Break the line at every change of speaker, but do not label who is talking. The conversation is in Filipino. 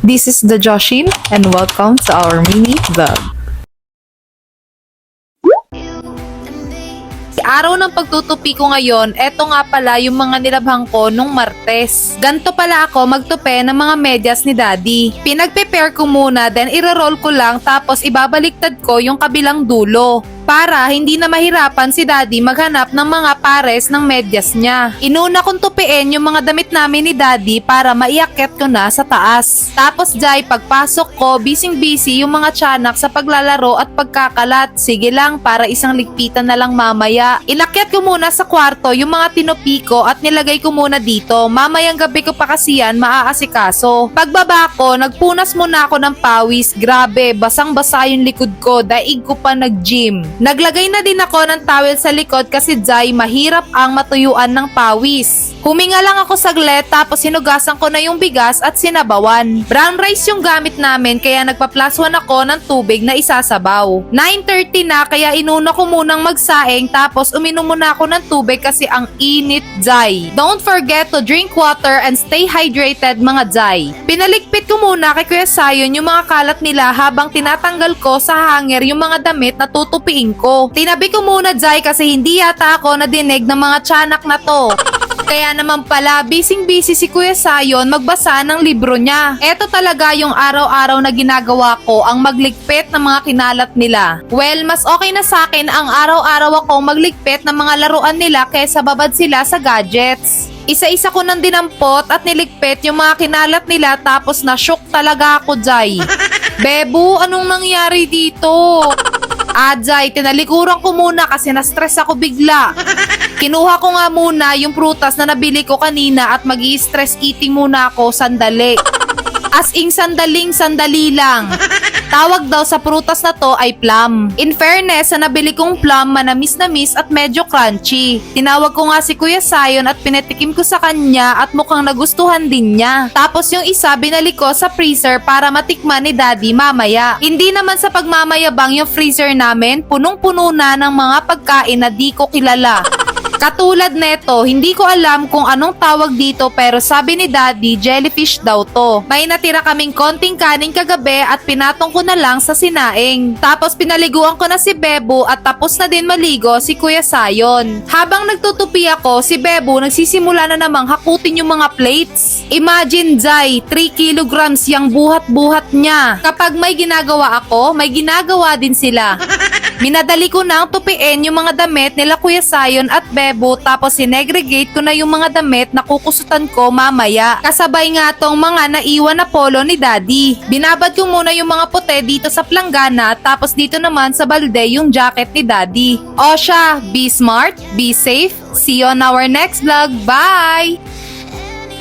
This is the Joshin and welcome to our mini vlog. Araw ng pagtutupi ko ngayon, eto nga pala yung mga nilabhang ko nung Martes. Ganto pala ako magtupi ng mga medyas ni Daddy. Pinag-prepare ko muna, then iro-roll ko lang tapos ibabaliktad ko yung kabilang dulo. Para hindi na mahirapan si Daddy maghanap ng mga pares ng medyas niya. Inuna kong tupiin yung mga damit namin ni Daddy para maiakyat ko na sa taas. Tapos Jai, pagpasok ko, busy yung mga tiyanak sa paglalaro at pagkakalat. Sige lang, para isang ligpitan na lang mamaya. Inakyat ko muna sa kwarto yung mga tinupi ko at nilagay ko muna dito. Mamayang gabi ko pa kasi yan maaasikaso. Pagbaba ko, nagpunas muna ako ng pawis. Grabe, basang-basa yung likod ko, daig ko pa nag-gym. Naglagay na din ako ng towel sa likod kasi Jai, mahirap ang matuyuan ng pawis. Huminga lang ako saglit tapos hinugasan ko na yung bigas at sinabawan. Brown rice yung gamit namin kaya nagpa-+1 ako ng tubig na isasabaw. 9:30 na kaya inuna ko munang magsaing tapos uminom muna ako ng tubig kasi ang init, Jai. Don't forget to drink water and stay hydrated mga Jai. Pinaligpit ko muna kay Kuya Sayon yung mga kalat nila habang tinatanggal ko sa hanger yung mga damit na tutupiin ko. Tinabi ko muna Jai kasi hindi yata ako nadinig ng mga tiyanak na to. Kaya naman pala, busy si Kuya Sayon magbasa ng libro niya. Eto talaga yung araw-araw na ginagawa ko, ang magligpit ng mga kinalat nila. Well, mas okay na sa akin ang araw-araw akong magligpit ng mga laruan nila kaysa babad sila sa gadgets. Isa-isa ko nang dinampot at niligpit yung mga kinalat nila tapos na-shock talaga ako, Jai. Bebo, anong nangyari dito? Jai, tinalikuran ko muna kasi na-stress ako bigla. Kinuha ko nga muna yung prutas na nabili ko kanina at mag-i-stress eating muna ako sandali. As in sandali lang. Tawag daw sa prutas na to ay plum. In fairness, sa nabili kong plum, manamis at medyo crunchy. Tinawag ko nga si Kuya Sayon at pinetikim ko sa kanya at mukhang nagustuhan din niya. Tapos yung isa binalik ko sa freezer para matikman ni Daddy mamaya. Hindi naman sa pagmamayabang yung freezer namin, punong-puno na ng mga pagkain na di ko kilala. Katulad neto, hindi ko alam kung anong tawag dito pero sabi ni Daddy, jellyfish daw to. May natira kaming konting kanin kagabi at pinatong ko na lang sa sinaing. Tapos pinaliguan ko na si Bebo at tapos na din maligo si Kuya Sayon. Habang nagtutupi ako, si Bebo nagsisimula na namang hakutin yung mga plates. Imagine Jai, 3 kilograms yung buhat-buhat niya. Kapag may ginagawa ako, may ginagawa din sila. Minadali ko na ang tupiin yung mga damit nila Kuya Sayon at Bebo tapos sinegregate ko na yung mga damit na kukusutan ko mamaya. Kasabay nga tong mga naiwan na polo ni Daddy. Binabad ko muna yung mga puti dito sa planggana tapos dito naman sa balde yung jacket ni Daddy. O siya, be smart, be safe. See you on our next vlog. Bye!